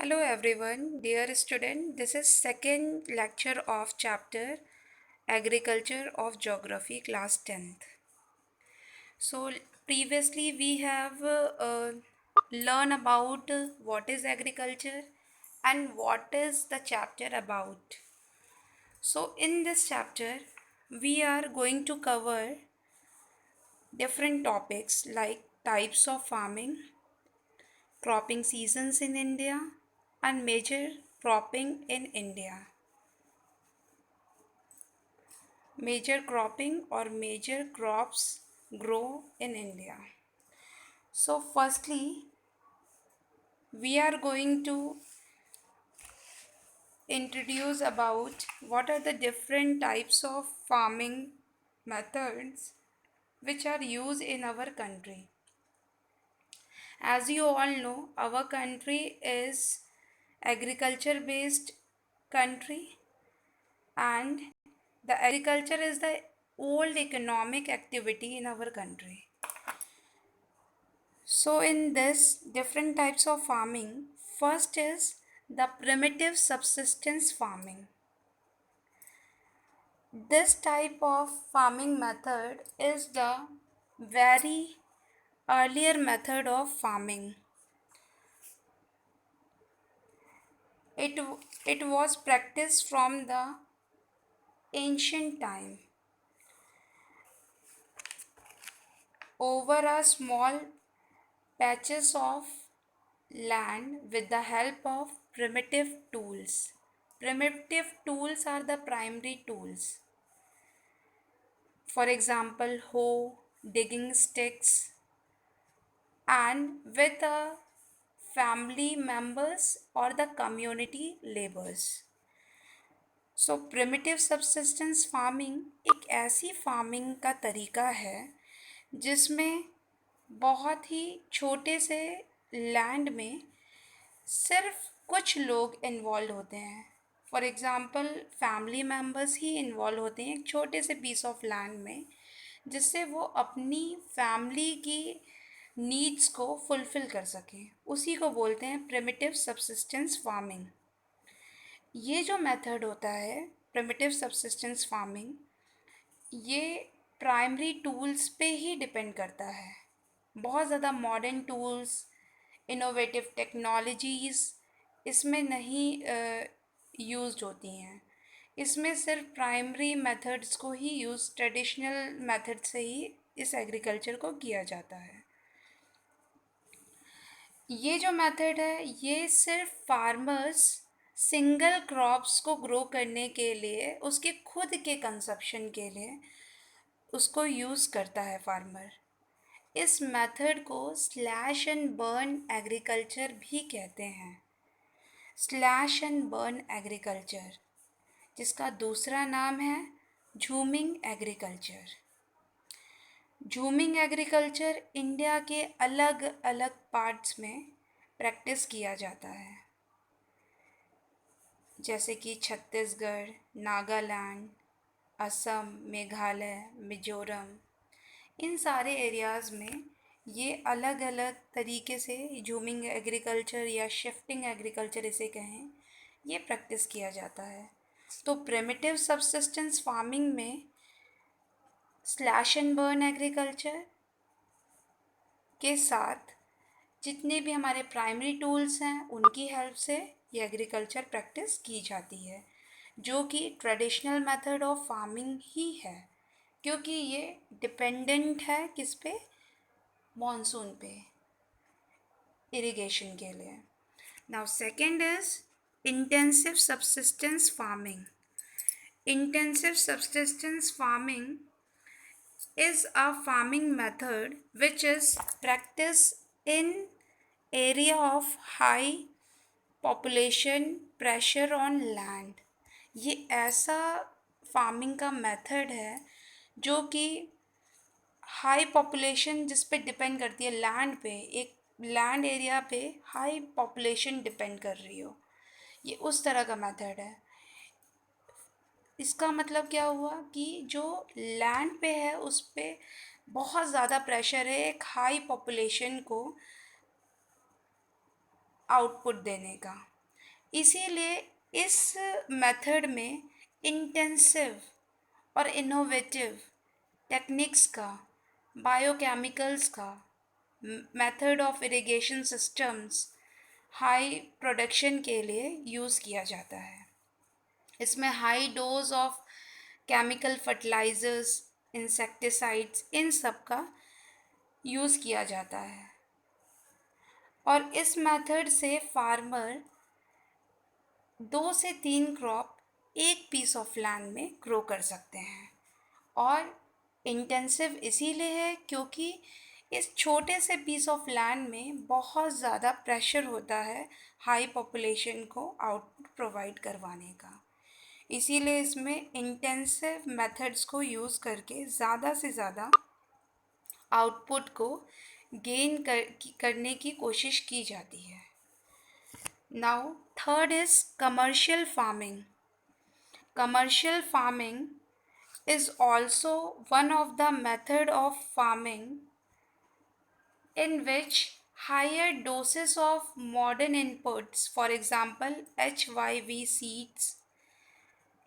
Hello everyone, dear student. This is second lecture of chapter Agriculture of Geography class 10th. So previously we have learned about what is agriculture and what is the chapter about. So in this chapter we are going to cover different topics like types of farming, cropping seasons in India and major cropping in India. Major cropping or major crops grow in India. So, firstly, we are going to introduce about what are the different types of farming methods which are used in our country. As you all know, our country is agriculture based country, and the agriculture is the old economic activity in our country. So, in this different types of farming, first is the primitive subsistence farming. This type of farming method is the very earlier method of farming. It, it was practiced from the ancient time over a small patches of land with the help of primitive tools. Primitive tools are the primary tools. For example, hoe, digging sticks, and with the family members or the community laborers. So primitive subsistence farming एक ऐसी farming का तरीका है जिसमें बहुत ही छोटे से land में सिर्फ कुछ लोग इन्वॉल्व होते हैं. For example family members he involve होते हैं एक छोटे से पीस ऑफ लैंड में, जिससे वो अपनी फैमिली की नीड्स को फुलफ़िल कर सकें. उसी को बोलते हैं प्रिमिटिव सब्सिस्टेंस फार्मिंग. ये जो मेथड होता है प्रिमिटिव सब्सिस्टेंस फार्मिंग, ये प्राइमरी टूल्स पे ही डिपेंड करता है. बहुत ज़्यादा मॉडर्न टूल्स, इनोवेटिव टेक्नोलॉजीज़ इसमें नहीं यूज़ होती हैं. इसमें सिर्फ प्राइमरी मेथड्स को ही यूज़, ट्रेडिशनल मेथड से ही इस एग्रीकल्चर को किया जाता है. ये जो मेथड है ये सिर्फ फार्मर्स सिंगल क्रॉप्स को ग्रो करने के लिए, उसके खुद के कंजप्शन के लिए उसको यूज़ करता है फार्मर. इस मेथड को स्लैश एंड बर्न एग्रीकल्चर भी कहते हैं. स्लैश एंड बर्न एग्रीकल्चर, जिसका दूसरा नाम है झूमिंग एग्रीकल्चर. झूमिंग एग्रीकल्चर इंडिया के अलग अलग पार्ट्स में प्रैक्टिस किया जाता है, जैसे कि छत्तीसगढ़, नागालैंड, असम, मेघालय, मिजोरम. इन सारे एरियाज़ में ये अलग अलग तरीके से झूमिंग एग्रीकल्चर या शिफ्टिंग एग्रीकल्चर इसे कहें, ये प्रैक्टिस किया जाता है. तो प्रिमिटिव सब्सिस्टेंस फार्मिंग में स्लैश एंड बर्न एग्रीकल्चर के साथ जितने भी हमारे प्राइमरी टूल्स हैं उनकी हेल्प से ये एग्रीकल्चर प्रैक्टिस की जाती है, जो कि ट्रेडिशनल मेथड ऑफ फार्मिंग ही है, क्योंकि ये डिपेंडेंट है किस पे, मॉनसून पे, इरिगेशन के लिए. Now second is intensive subsistence farming. Intensive subsistence farming is a farming method which is practiced in area of high population pressure on land. ये ऐसा फार्मिंग का मेथड है जो कि हाई पॉपुलेशन जिस पे डिपेंड करती है, लैंड पे, एक लैंड एरिया पे हाई पॉपुलेशन डिपेंड कर रही हो, ये उस तरह का मेथड है. इसका मतलब क्या हुआ कि जो लैंड पे है उस पे बहुत ज़्यादा प्रेशर है एक हाई पॉपुलेशन को आउटपुट देने का। इसीलिए इस मेथड में इंटेंसिव और इनोवेटिव टेक्निक्स का, बायोकेमिकल्स का, method of irrigation systems high production के लिए यूज़ किया जाता है। इसमें high dose of chemical fertilisers, insecticides, इन सब का यूज़ किया जाता है। और इस मेथड से फार्मर 2 से 3 क्रॉप एक पीस ऑफ लैंड में ग्रो कर सकते हैं। और इंटेंसिव इसीलिए है क्योंकि इस छोटे से पीस ऑफ लैंड में बहुत ज़्यादा प्रेशर होता है हाई पॉपुलेशन को आउटपुट प्रोवाइड करवाने का। इसीलिए इसमें इंटेंसिव मेथड्स को यूज़ करके ज़्यादा से ज़्यादा आउटपुट को करने की कोशिश की जाती है। Now third is commercial farming. Commercial farming is also one of the method of farming in which higher doses of modern inputs, for example HYV seeds,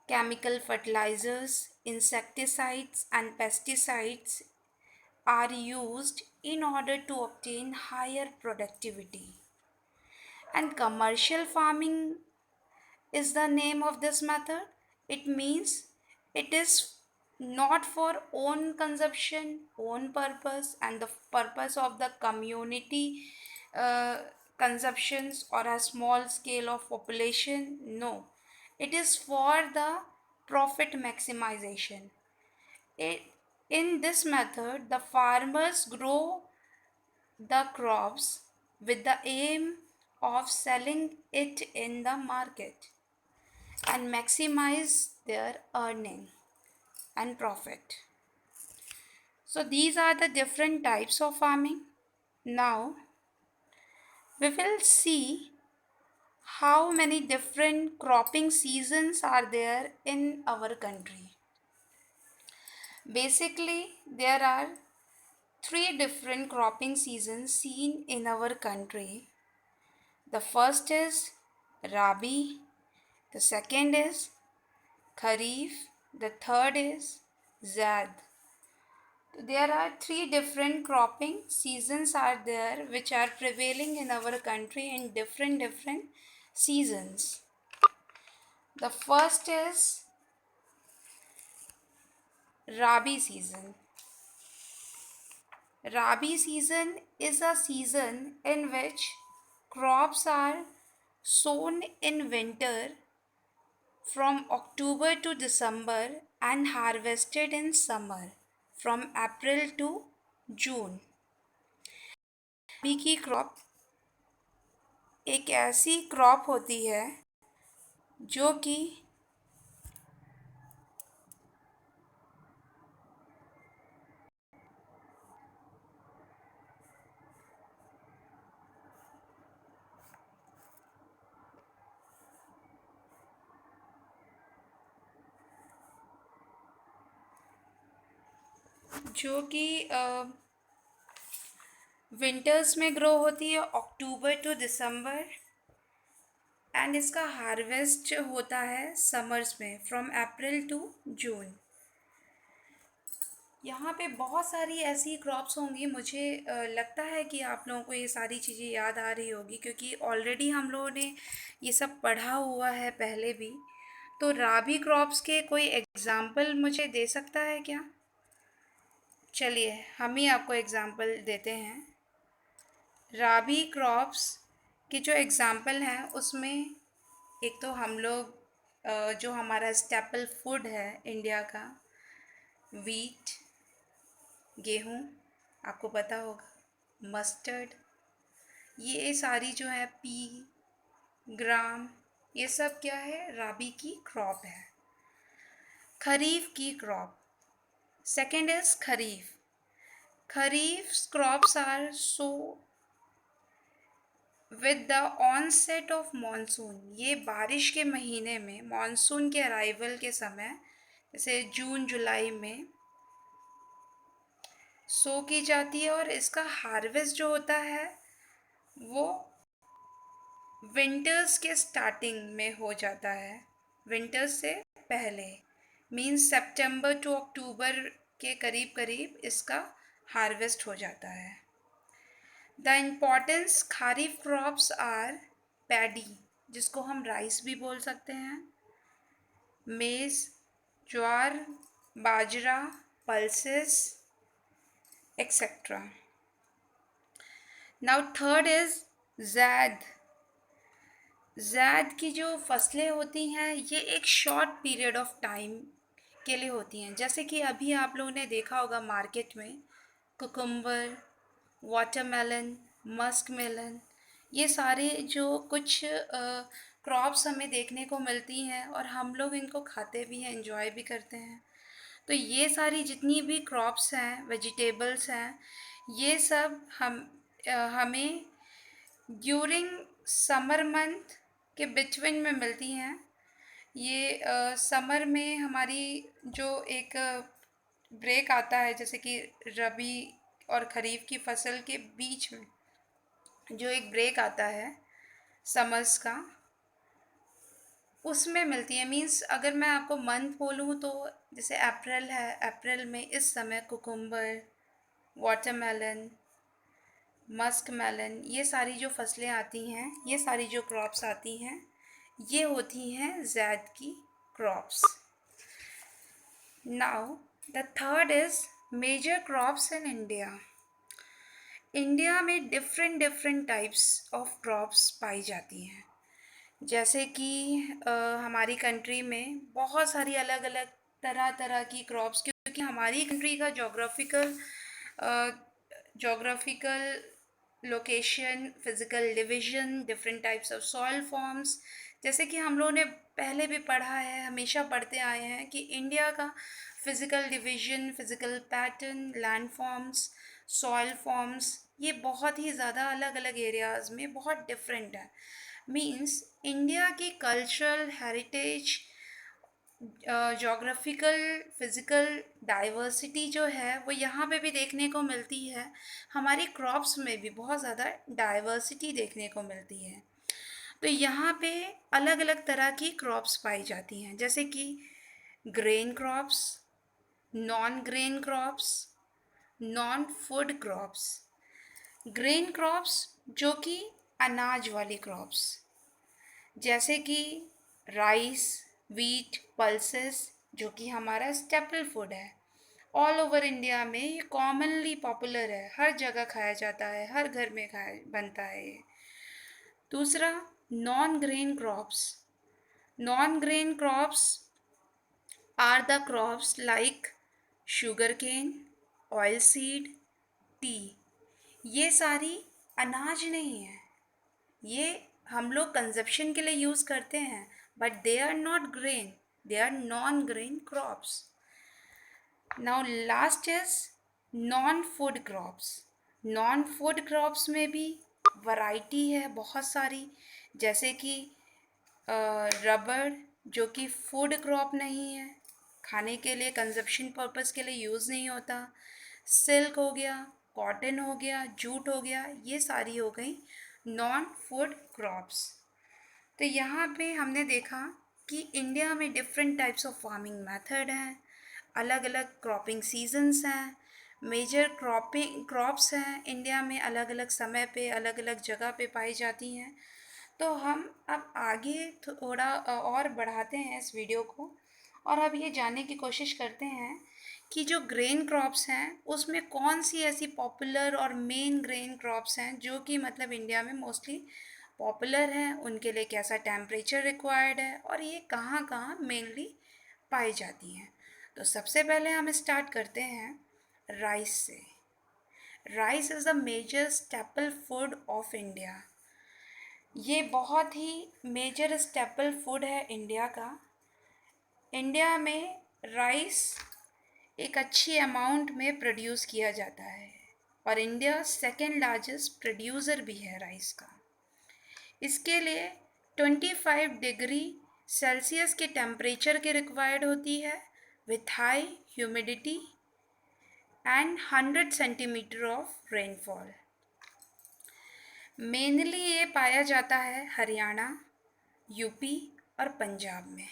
chemical fertilizers, insecticides and pesticides are used in order to obtain higher productivity. And commercial farming is the name of this method. It means it is not for own consumption, own purpose, and the purpose of the community uh, consumptions or a small scale of population. No, it is for the profit maximization. It, in this method, the farmers grow the crops with the aim of selling it in the market and maximize their earning and profit. So these are the different types of farming. Now we will see how many different cropping seasons are there in our country. Basically, there are 3 different cropping seasons seen in our country. The first is Rabi, the second is Kharif, the third is Zaid. There are 3 different cropping seasons are there which are prevailing in our country in different seasons. The first is Rabi season. Rabi season is a season in which crops are sown in winter from October to December and harvested in summer from April to June. रबी की crop एक ऐसी crop होती है जो कि winters में grow होती है अक्टूबर टू दिसंबर एंड इसका हार्वेस्ट होता है समर्स में फ्रॉम अप्रैल टू जून। यहाँ पे बहुत सारी ऐसी क्रॉप्स होंगी, मुझे लगता है कि आप लोगों को ये सारी चीज़ें याद आ रही होगी क्योंकि ऑलरेडी हम लोगों ने ये सब पढ़ा हुआ है पहले भी। तो राबी क्रॉप्स के कोई एग्ज़ाम्पल मुझे दे सकता है क्या? चलिए हम ही आपको एग्ज़ाम्पल देते हैं। राबी क्रॉप्स के जो एग्ज़ाम्पल हैं उसमें एक तो हम लोग जो हमारा स्टेपल फूड है इंडिया का, वीट, गेहूँ, आपको पता होगा, मस्टर्ड, ये सारी जो है पी, ग्राम, ये सब क्या है? राबी की क्रॉप है। खरीफ की crop, second is kharif. Kharif crops are sow with the onset of monsoon, ये बारिश के महीने में मॉनसून के अराइवल के समय जैसे जून जुलाई में सो की जाती है और इसका हार्वेस्ट जो होता है वो विंटर्स के स्टार्टिंग में हो जाता है, विंटर्स से पहले, मीन्स सितंबर टू अक्टूबर के करीब करीब इसका हार्वेस्ट हो जाता है। The importance kharif crops are paddy, जिसको हम राइस भी बोल सकते हैं, maize, jowar, bajra, pulses, etcetera. Now third is zaid. Zaid की जो फसलें होती हैं ये एक शॉर्ट पीरियड ऑफ टाइम के लिए होती हैं, जैसे कि अभी आप लोगों ने देखा होगा मार्केट में कुकुम्बर, वाटरमेलन, मस्क मेलन, ये सारे जो कुछ क्रॉप्स हमें देखने को मिलती हैं और हम लोग इनको खाते भी हैं, एंजॉय भी करते हैं। तो ये सारी जितनी भी क्रॉप्स हैं, वेजिटेबल्स हैं, ये सब हमें ड्यूरिंग समर मंथ के बिटवीन में मिलती हैं। ये समर में हमारी जो एक ब्रेक आता है, जैसे कि रबी और खरीफ की फसल के बीच में जो एक ब्रेक आता है समर्स का, उसमें मिलती है। मीन्स अगर मैं आपको मंथ बोलूँ तो जैसे अप्रैल है, अप्रैल में इस समय कुकुम्बर, वाटरमेलन, मस्क मेलन, ये सारी जो फसलें आती हैं, ये सारी जो क्रॉप्स आती हैं, ये होती हैं ज़ैद की crops. Now the third is major crops in India. India में different different types of crops पाई जाती हैं, जैसे कि हमारी कंट्री में बहुत सारी अलग अलग तरह तरह की क्रॉप्स, क्योंकि हमारी कंट्री का geographical location, physical division, different types of soil forms, जैसे कि हम लोगों ने पहले भी पढ़ा है, हमेशा पढ़ते आए हैं कि इंडिया का physical division, physical pattern, land forms, soil forms, ये बहुत ही ज़्यादा अलग अलग एरियाज़ में बहुत डिफरेंट है। मीन्स इंडिया की cultural heritage, geographical physical diversity जो है वो यहाँ पे भी देखने को मिलती है। हमारी क्रॉप्स में भी बहुत ज़्यादा डाइवर्सिटी देखने को मिलती है। तो यहाँ पे अलग अलग तरह की क्रॉप्स पाई जाती हैं, जैसे कि grain crops, non grain crops, non food crops. Grain crops जो कि अनाज वाली क्रॉप्स, जैसे कि राइस, वीट, पल्सेस, जो कि हमारा स्टेपल फूड है। ऑल ओवर इंडिया में ये कॉमनली पॉपुलर है, हर जगह खाया जाता है, हर घर में खाया बनता है ये। दूसरा, non grain crops. Non grain crops are the crops like sugar cane, oil seed, tea. ये सारी अनाज नहीं है, ये हम लोग कंजप्शन के लिए यूज़ करते हैं, but they are not grain, they are non grain crops. Now last is non food crops. Non food crops में भी वैरायटी है बहुत सारी, जैसे कि रबर, जो कि फूड क्रॉप नहीं है, खाने के लिए कंजप्शन पर्पस के लिए यूज़ नहीं होता। सिल्क हो गया, कॉटन हो गया, जूट हो गया, ये सारी हो गई नॉन फूड क्रॉप्स। तो यहाँ पे हमने देखा कि इंडिया में different types of farming method हैं, अलग अलग क्रॉपिंग सीजन्स हैं, मेजर क्रॉप्स हैं इंडिया में, अलग अलग समय पे अलग अलग जगह पे पाई जाती हैं। तो हम अब आगे थोड़ा और बढ़ाते हैं इस वीडियो को, और अब ये जानने की कोशिश करते हैं कि जो ग्रेन क्रॉप्स हैं उसमें कौन सी ऐसी पॉपुलर और मेन ग्रेन क्रॉप्स हैं जो कि मतलब इंडिया में मोस्टली पॉपुलर हैं, उनके लिए कैसा टेम्परेचर रिक्वायर्ड है और ये कहाँ कहाँ मेनली पाई जाती हैं। तो सबसे पहले हम स्टार्ट करते हैं राइस से। Rice is the major staple food of India. ये बहुत ही मेजर स्टेपल फूड है इंडिया का। इंडिया में राइस एक अच्छी अमाउंट में प्रोड्यूस किया जाता है और इंडिया सेकेंड लार्जेस्ट प्रोड्यूसर भी है राइस का। इसके लिए 25 डिग्री सेल्सियस के टेम्परेचर की रिक्वायर्ड होती है, with high humidity and 100 centimetre of rainfall. Mainly ये पाया जाता है हरियाणा, यूपी और पंजाब में।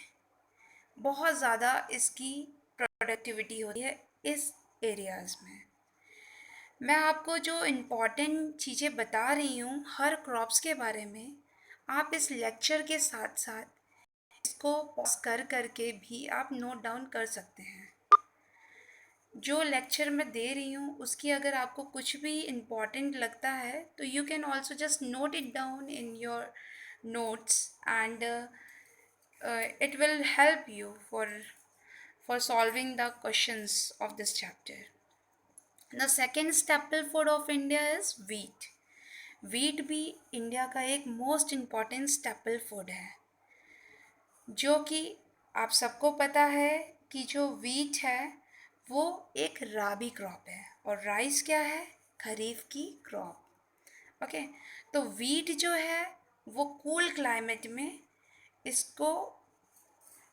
बहुत ज़्यादा इसकी प्रोडक्टिविटी होती है इस एरियाज़ में। मैं आपको जो इम्पॉर्टेंट चीज़ें बता रही हूँ हर क्रॉप्स के बारे में, आप इस लेक्चर के साथ साथ इसको पॉज कर करके भी आप नोट डाउन कर सकते हैं। जो लेक्चर मैं दे रही हूँ उसकी अगर आपको कुछ भी इम्पॉर्टेंट लगता है तो you can also just note it down in your notes and it will help you for solving the questions of this chapter. The second staple food of India is wheat. Wheat भी India का एक most important staple food है, जो कि आप सबको पता है कि जो वीट है वो एक राबी क्रॉप है और राइस क्या है, खरीफ की क्रॉप। ओके, तो वीट जो है वो कूल क्लाइमेट में इसको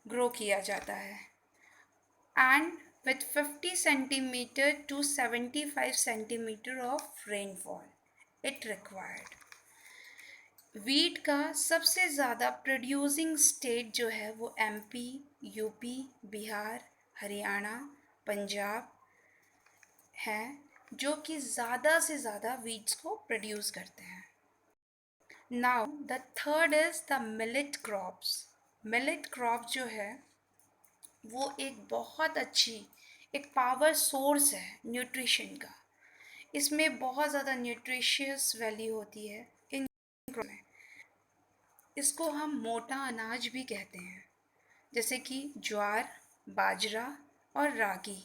ग्रो किया जाता है and with 50 centimeter to 75 centimeter of rainfall it required. Wheat का सबसे ज़्यादा प्रोड्यूसिंग स्टेट जो है वो एमपी, यूपी, बिहार, हरियाणा, पंजाब है, जो कि ज़्यादा से ज़्यादा वीट्स को प्रोड्यूस करते हैं। Now the third is the millet crops. Millet crop जो है वो एक बहुत अच्छी एक पावर सोर्स है न्यूट्रिशन का। इसमें बहुत ज़्यादा न्यूट्रिशियस वैल्यू होती है इन में। इसको हम मोटा अनाज भी कहते हैं, जैसे कि ज्वार, बाजरा और रागी।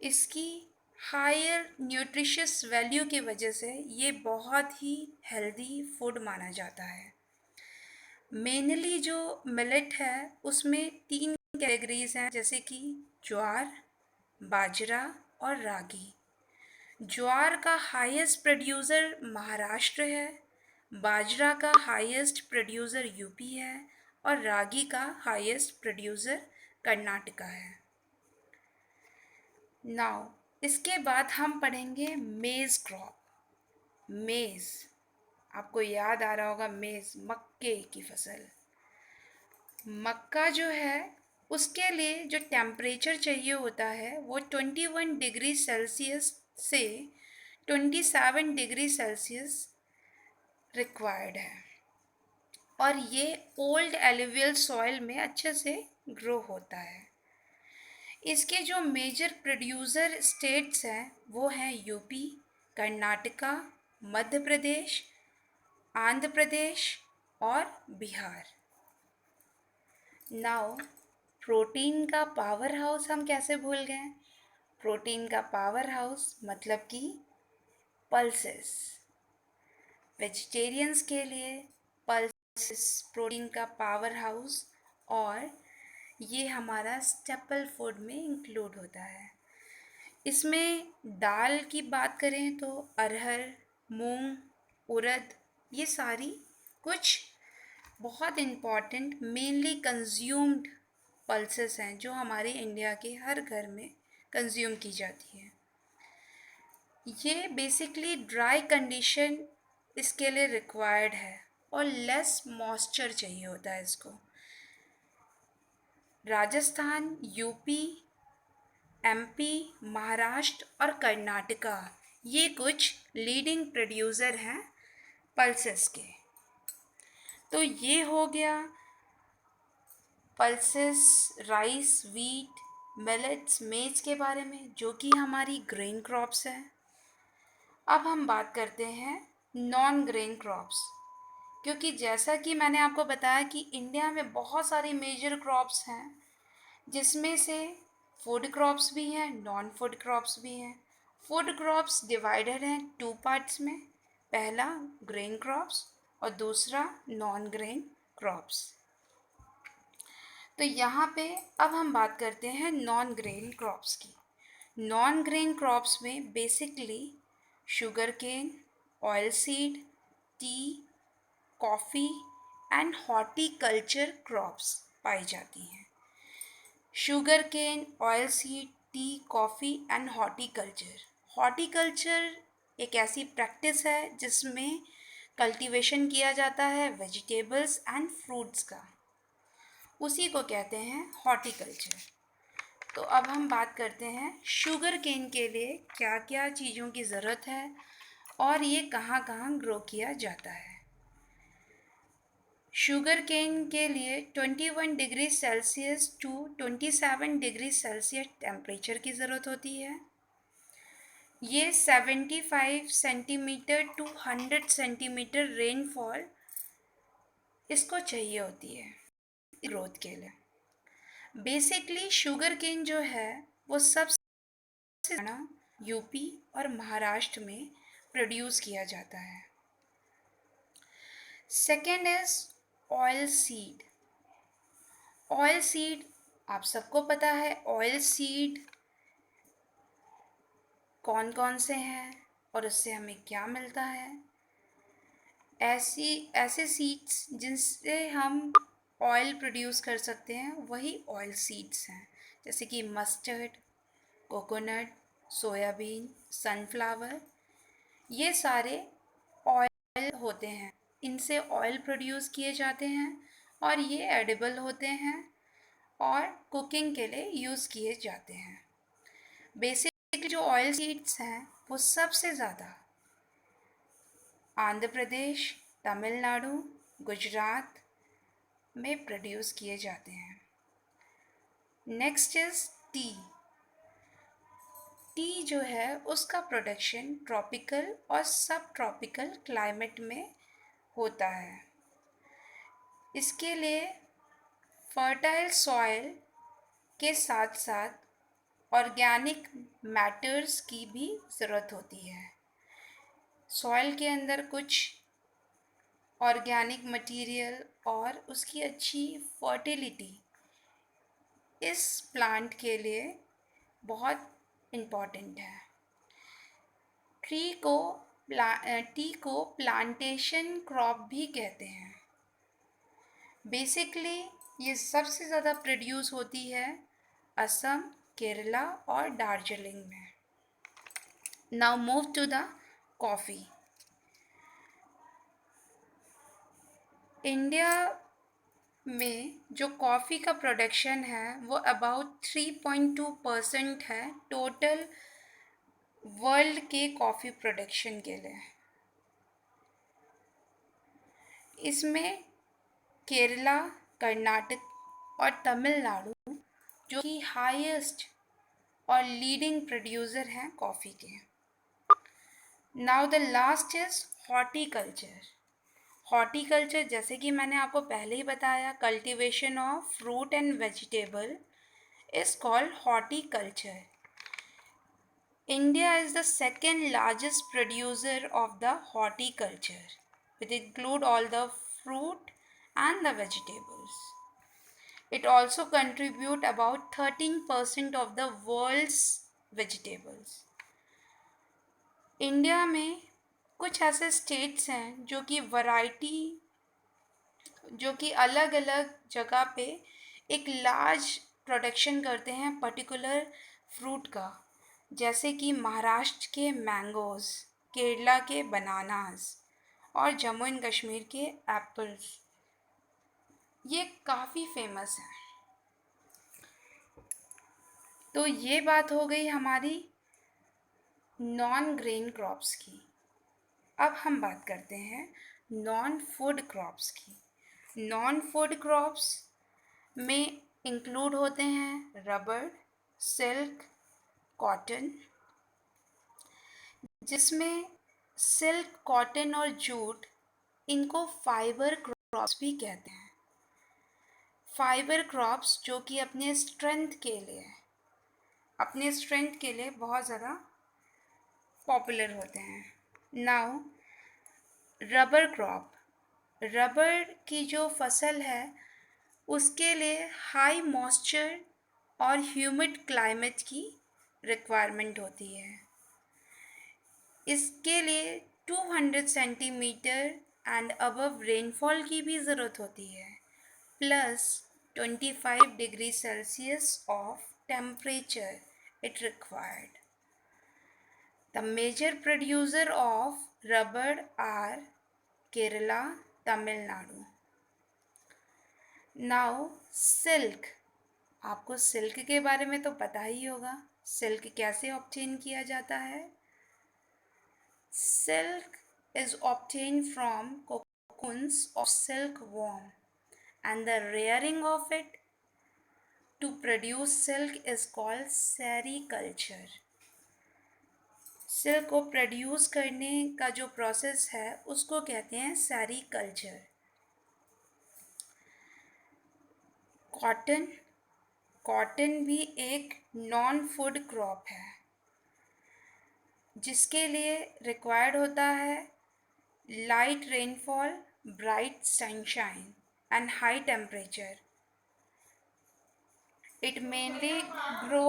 इसकी हायर न्यूट्रिशियस वैल्यू की वजह से ये बहुत ही हेल्दी फूड माना जाता है। मेनली जो मिलेट है उसमें 3 कैटेगरीज हैं, जैसे कि ज्वार, बाजरा और रागी। ज्वार का हाईएस्ट प्रोड्यूसर महाराष्ट्र है, बाजरा का हाईएस्ट प्रोड्यूसर यूपी है और रागी का हाईएस्ट प्रोड्यूसर कर्नाटका है। नाउ इसके बाद हम पढ़ेंगे मेज़ क्रॉप। मेज़, आपको याद आ रहा होगा मेज़, मक्के की फसल। मक्का जो है उसके लिए जो टेम्परेचर चाहिए होता है वो 21 डिग्री सेल्सियस से 27 डिग्री सेल्सियस रिक्वायर्ड है और ये ओल्ड एलुवियल सॉइल में अच्छे से ग्रो होता है। इसके जो मेजर प्रोड्यूसर स्टेट्स हैं वो हैं यूपी, कर्नाटका, मध्य प्रदेश, आंध्र प्रदेश और बिहार। नाउ प्रोटीन का पावर हाउस हम कैसे भूल गए? प्रोटीन का पावर हाउस मतलब कि पल्सेस। वेजिटेरियंस के लिए पल्सेस प्रोटीन का पावर हाउस और ये हमारा स्टेपल फूड में इंक्लूड होता है। इसमें दाल की बात करें तो अरहर, मूंग, उड़द, ये सारी कुछ बहुत इम्पॉर्टेंट मेनली कंज्यूम्ड पल्सेस हैं जो हमारे इंडिया के हर घर में कंज्यूम की जाती है। ये बेसिकली ड्राई कंडीशन इसके लिए रिक्वायर्ड है और लेस मॉइस्चर चाहिए होता है इसको। राजस्थान, यूपी, एमपी, महाराष्ट्र और कर्नाटका ये कुछ लीडिंग प्रोड्यूसर हैं पल्सेस के। तो ये हो गया पल्सेस, राइस, वीट, मिलेट्स, मेज के बारे में, जो कि हमारी ग्रेन क्रॉप्स हैं। अब हम बात करते हैं नॉन ग्रेन क्रॉप्स, क्योंकि जैसा कि मैंने आपको बताया कि इंडिया में बहुत सारी मेजर क्रॉप्स हैं, जिसमें से फूड क्रॉप्स भी हैं, नॉन फूड क्रॉप्स भी हैं। फूड क्रॉप्स डिवाइडेड हैं 2 पार्ट्स में, पहला ग्रेन क्रॉप्स और दूसरा नॉन ग्रेन क्रॉप्स। तो यहाँ पे अब हम बात करते हैं नॉन ग्रेन क्रॉप्स की। नॉन ग्रेन क्रॉप्स में basically sugar cane, oil seed, tea, coffee and horticulture crops पाई जाती हैं। Sugar cane, oil seed, tea, coffee and horticulture. Horticulture एक ऐसी प्रैक्टिस है जिसमें कल्टीवेशन किया जाता है वेजिटेबल्स एंड फ्रूट्स का, उसी को कहते हैं हॉर्टिकल्चर। तो अब हम बात करते हैं शुगर केन के लिए क्या क्या चीज़ों की ज़रूरत है और ये कहाँ कहाँ ग्रो किया जाता है। शुगर केन के लिए 21 degree Celsius to 27 degree Celsius temperature की ज़रूरत होती है। ये 75 सेंटीमीटर टू 100 सेंटीमीटर रेनफॉल इसको चाहिए होती है ग्रोथ के लिए। बेसिकली शुगर केन जो है वो सबसे ज़्यादा यूपी और महाराष्ट्र में प्रोड्यूस किया जाता है। Second is oil seed. Oil seed आप सबको पता है ऑयल सीड कौन कौन से हैं और उससे हमें क्या मिलता है। ऐसे सीड्स जिनसे हम ऑयल प्रोड्यूस कर सकते हैं वही ऑयल सीड्स हैं, जैसे कि मस्टर्ड, कोकोनट, सोयाबीन, सनफ्लावर, ये सारे ऑयल होते हैं। इनसे ऑयल प्रोड्यूस किए जाते हैं और ये एडिबल होते हैं और कुकिंग के लिए यूज़ किए जाते हैं। बेसिकली जो ऑयल सीड्स हैं वो सबसे ज़्यादा आंध्र प्रदेश, तमिलनाडु, गुजरात में प्रोड्यूस किए जाते हैं। Next is T. टी जो है उसका प्रोडक्शन ट्रॉपिकल और सब ट्रॉपिकल क्लाइमेट में होता है। इसके लिए फर्टाइल सॉइल के साथ साथ ऑर्गेनिक मैटर्स की भी ज़रूरत होती है। सॉइल के अंदर कुछ ऑर्गेनिक मटेरियल और उसकी अच्छी फर्टिलिटी इस प्लांट के लिए बहुत इम्पॉर्टेंट है। टी को प्लांटेशन क्रॉप भी कहते हैं। बेसिकली ये सबसे ज़्यादा प्रोड्यूस होती है असम, केरला और दार्जिलिंग में। Now move to the coffee. India में जो कॉफ़ी का प्रोडक्शन है वो अबाउट 3.2% है टोटल वर्ल्ड के कॉफ़ी प्रोडक्शन के लिए। इसमें केरला, कर्नाटक और तमिलनाडु जो कि हाईएस्ट और लीडिंग प्रोड्यूसर हैं कॉफ़ी के। Now the last is horticulture. Horticulture जैसे कि मैंने आपको पहले ही बताया, cultivation of fruit and vegetable is called horticulture. India is the second largest producer of the horticulture, which include all the fruit and the vegetables. It also contribute about 13% of the world's vegetables. India में कुछ ऐसे states हैं जो कि अलग अलग जगह पे एक लार्ज प्रोडक्शन करते हैं पर्टिकुलर फ्रूट का, जैसे कि महाराष्ट्र के मैंगोज़, केरला के बनानास और जम्मू एंड कश्मीर के एप्पल्स। ये काफ़ी फेमस हैं। तो ये बात हो गई हमारी नॉन ग्रेन क्रॉप्स की। अब हम बात करते हैं नॉन फूड क्रॉप्स की। नॉन फूड क्रॉप्स में इंक्लूड होते हैं रबर, सिल्क, कॉटन, जिसमें सिल्क, कॉटन और जूट इनको फाइबर क्रॉप्स भी कहते हैं। फाइबर क्रॉप्स जो कि अपने स्ट्रेंथ के लिए बहुत ज़्यादा पॉपुलर होते हैं। Now rubber crop. रबर की जो फसल है उसके लिए हाई मॉइस्चर और ह्यूमिड क्लाइमेट की रिक्वायरमेंट होती है। इसके लिए 200 सेंटीमीटर एंड अबव रेनफॉल की भी ज़रूरत होती है, plus 25 degree Celsius of temperature it required. The major producer of rubber are Kerala, Tamil Nadu. Now silk. आपको सिल्क के बारे में तो पता ही होगा. सिल्क कैसे ऑब्टेन किया जाता है? Silk is obtained from cocoons of silkworm, and the rearing of it to produce silk is called sericulture. Silk को प्रोड्यूस करने का जो प्रोसेस है उसको कहते हैं सेरीकल्चर. कॉटन. कॉटन भी एक नॉन फूड क्रॉप है जिसके लिए रिक्वायर्ड होता है light rainfall, bright sunshine and high temperature. It mainly grow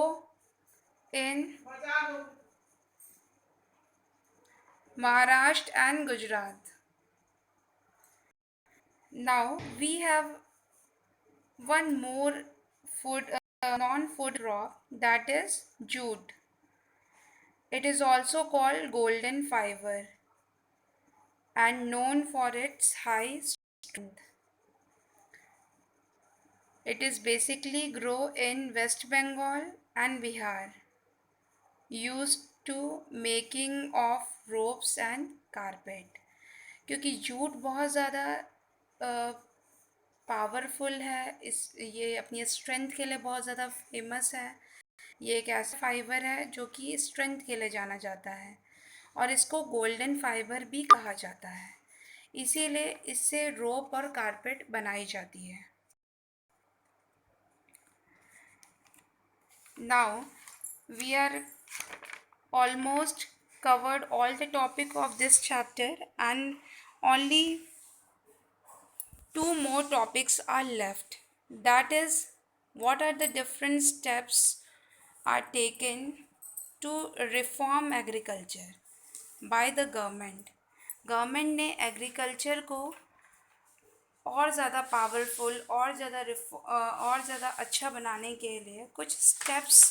in Maharashtra and Gujarat. Now we have one more non-food crop, that is jute. It is also called golden fiber and known for its high strength. It is basically grow in West Bengal and Bihar, used to making of ropes and carpet. क्योंकि jute बहुत ज़्यादा powerful है, ये अपनी strength के लिए बहुत ज़्यादा फेमस है. ये एक ऐसा फाइबर है जो कि स्ट्रेंथ के लिए जाना जाता है और इसको गोल्डन फाइबर भी कहा जाता है. इसीलिए इससे रोप और कारपेट बनाई जाती है. Now we are almost covered all the topic of this chapter, and only 2 more topics are left. That is, what are the different steps are taken to reform agriculture by the government. Government ने agriculture को और ज़्यादा powerful और ज़्यादा अच्छा बनाने के लिए कुछ स्टेप्स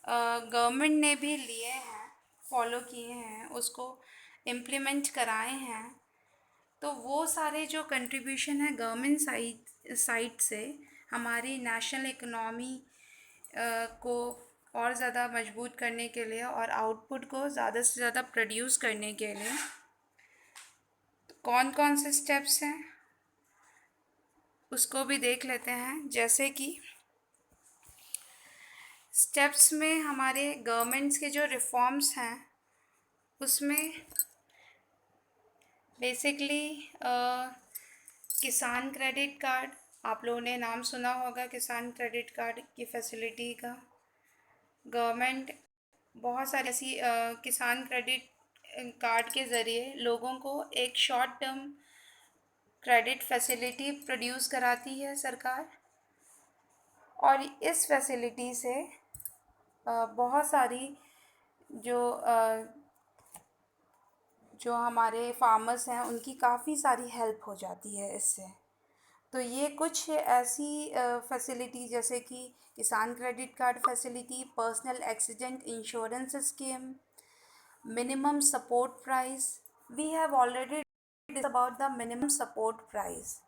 गवर्नमेंट ने भी लिए हैं, फॉलो किए हैं, उसको इम्प्लीमेंट कराए हैं. तो वो सारे जो कंट्रीब्यूशन है गवर्नमेंट साइड से हमारी नेशनल इकोनॉमी को और ज़्यादा मजबूत करने के लिए और आउटपुट को ज़्यादा से ज़्यादा प्रोड्यूस करने के लिए कौन कौन से स्टेप्स हैं उसको भी देख लेते हैं. जैसे कि स्टेप्स में हमारे गवर्नमेंट्स के जो रिफॉर्म्स हैं उसमें बेसिकली किसान क्रेडिट कार्ड, आप लोगों ने नाम सुना होगा किसान क्रेडिट कार्ड की फैसिलिटी का. गवर्नमेंट बहुत सारी ऐसी किसान क्रेडिट कार्ड के ज़रिए लोगों को एक short term credit facility produce कराती है सरकार. और इस फैसिलिटी से बहुत सारी जो हमारे फार्मर्स हैं उनकी काफ़ी सारी हेल्प हो जाती है इससे. तो ये कुछ ऐसी फैसिलिटी जैसे कि किसान credit card facility, personal accident insurance scheme, minimum support price. We have already discussed about the minimum support price.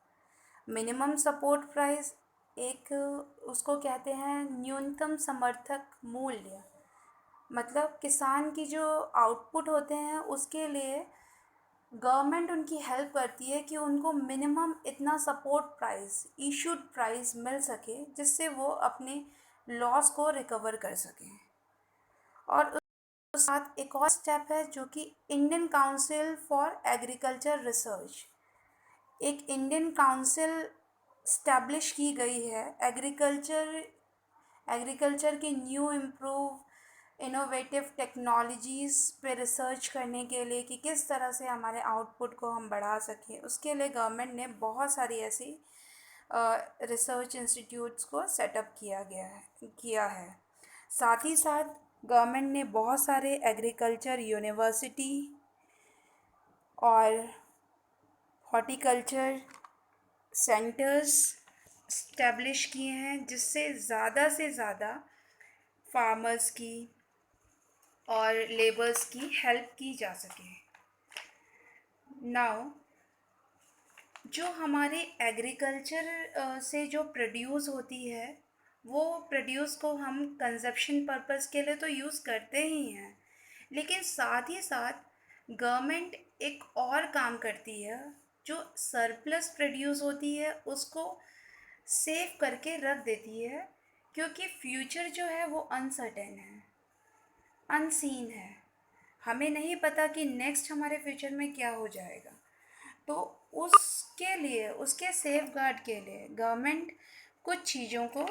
Minimum support price एक उसको कहते हैं न्यूनतम समर्थक मूल्य. मतलब किसान की जो आउटपुट होते हैं उसके लिए गवर्नमेंट उनकी हेल्प करती है कि उनको मिनिमम इतना सपोर्ट प्राइस, इशूड प्राइस मिल सके जिससे वो अपने लॉस को रिकवर कर सकें. और उसके साथ एक और स्टेप है जो कि Indian council for agriculture research. एक इंडियन काउंसिल स्टैब्लिश की गई है एग्रीकल्चर की न्यू इम्प्रूव इनोवेटिव टेक्नोलॉजीज़ पे रिसर्च करने के लिए कि किस तरह से हमारे आउटपुट को हम बढ़ा सकें. उसके लिए गवर्नमेंट ने बहुत सारी ऐसी रिसर्च इंस्टीट्यूट्स को सेटअप किया है. साथ ही साथ गवर्नमेंट ने बहुत सारे एग्रीकल्चर यूनिवर्सिटी और हॉर्टिकल्चर सेंटर्स इस्टेब्लिश किए हैं जिससे ज़्यादा से ज़्यादा फार्मर्स की और लेबर्स की हेल्प की जा सके। नाउ जो हमारे एग्रीकल्चर से जो प्रोड्यूस होती है, वो प्रोड्यूस को हम कंजप्शन पर्पस के लिए तो यूज़ करते ही हैं, लेकिन साथ ही साथ गवर्नमेंट एक और काम करती है। जो सरप्लस प्रोड्यूस होती है उसको सेव करके रख देती है, क्योंकि फ्यूचर जो है वो अनसर्टेन है, अनसीन है। हमें नहीं पता कि नेक्स्ट हमारे फ्यूचर में क्या हो जाएगा। तो उसके लिए, उसके सेफ गार्ड के लिए गवर्नमेंट कुछ चीज़ों को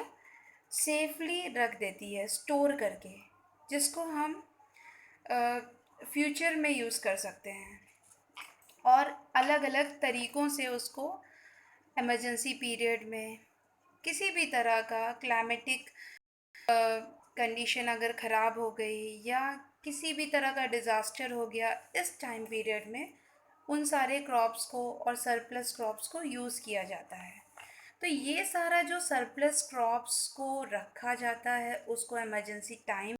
सेफली रख देती है स्टोर करके, जिसको हम फ्यूचर में यूज़ कर सकते हैं, और अलग अलग तरीक़ों से उसको इमरजेंसी पीरियड में, किसी भी तरह का क्लाइमेटिक कंडीशन अगर ख़राब हो गई या किसी भी तरह का डिज़ास्टर हो गया, इस टाइम पीरियड में उन सारे क्रॉप्स को और सरप्लस क्रॉप्स को यूज़ किया जाता है। तो ये सारा जो सरप्लस क्रॉप्स को रखा जाता है उसको इमरजेंसी टाइम